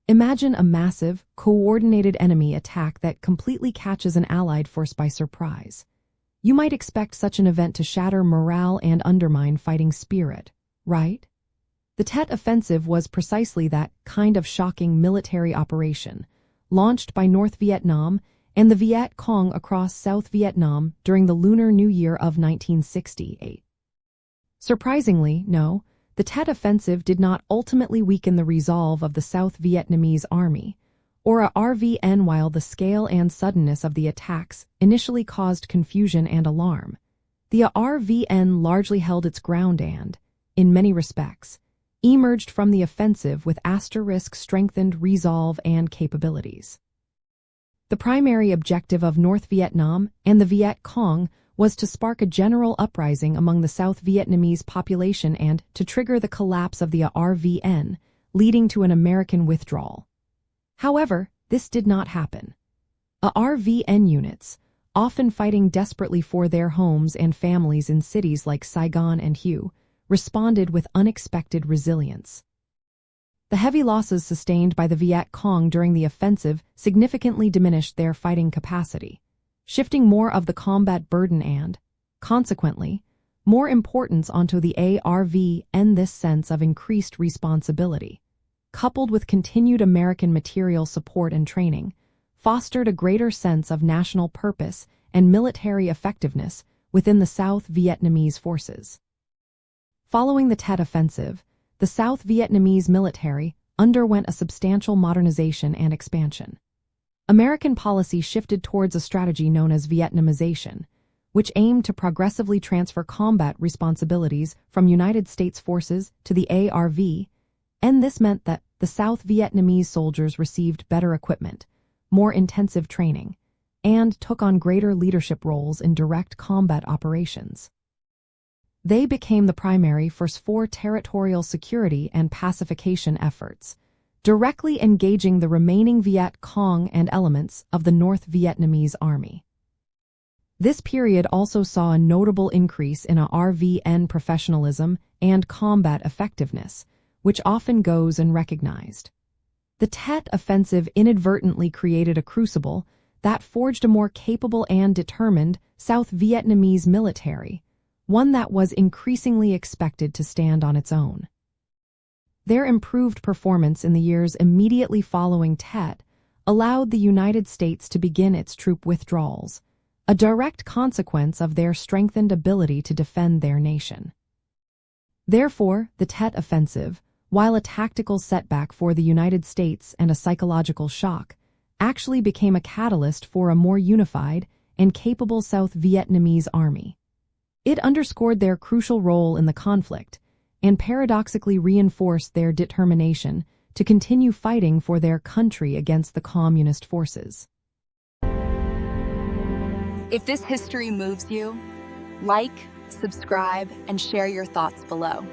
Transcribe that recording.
Imagine a massive, coordinated enemy attack that completely catches an allied force by surprise. You might expect such an event to shatter morale and undermine fighting spirit, right? The Tet Offensive was precisely that kind of shocking military operation, launched by North Vietnam and the Viet Cong across South Vietnam during the Lunar New Year of 1968. Surprisingly, no, the Tet Offensive did not ultimately weaken the resolve of the South Vietnamese Army, or ARVN, while the scale and suddenness of the attacks initially caused confusion and alarm. The ARVN largely held its ground and, in many respects, emerged from the offensive with strengthened resolve and capabilities. The primary objective of North Vietnam and the Viet Cong was to spark a general uprising among the South Vietnamese population and to trigger the collapse of the ARVN, leading to an American withdrawal. However, this did not happen. ARVN units, often fighting desperately for their homes and families in cities like Saigon and Hue, responded with unexpected resilience. The heavy losses sustained by the Viet Cong during the offensive significantly diminished their fighting capacity, shifting more of the combat burden and, consequently, more importance onto the ARVN. This sense of increased responsibility, coupled with continued American material support and training, fostered a greater sense of national purpose and military effectiveness within the South Vietnamese forces. Following the Tet Offensive, the South Vietnamese military underwent a substantial modernization and expansion. American policy shifted towards a strategy known as Vietnamization, which aimed to progressively transfer combat responsibilities from United States forces to the ARV, and this meant that the South Vietnamese soldiers received better equipment, more intensive training, and took on greater leadership roles in direct combat operations. They became the primary force for territorial security and pacification efforts, directly engaging the remaining Viet Cong and elements of the North Vietnamese Army. This period also saw a notable increase in ARVN professionalism and combat effectiveness, which often goes unrecognized. The Tet Offensive inadvertently created a crucible that forged a more capable and determined South Vietnamese military, one that was increasingly expected to stand on its own. Their improved performance in the years immediately following Tet allowed the United States to begin its troop withdrawals, a direct consequence of their strengthened ability to defend their nation. Therefore, the Tet Offensive, while a tactical setback for the United States and a psychological shock, actually became a catalyst for a more unified and capable South Vietnamese Army. It underscored their crucial role in the conflict and paradoxically reinforced their determination to continue fighting for their country against the communist forces. If this history moves you, like, subscribe, and share your thoughts below.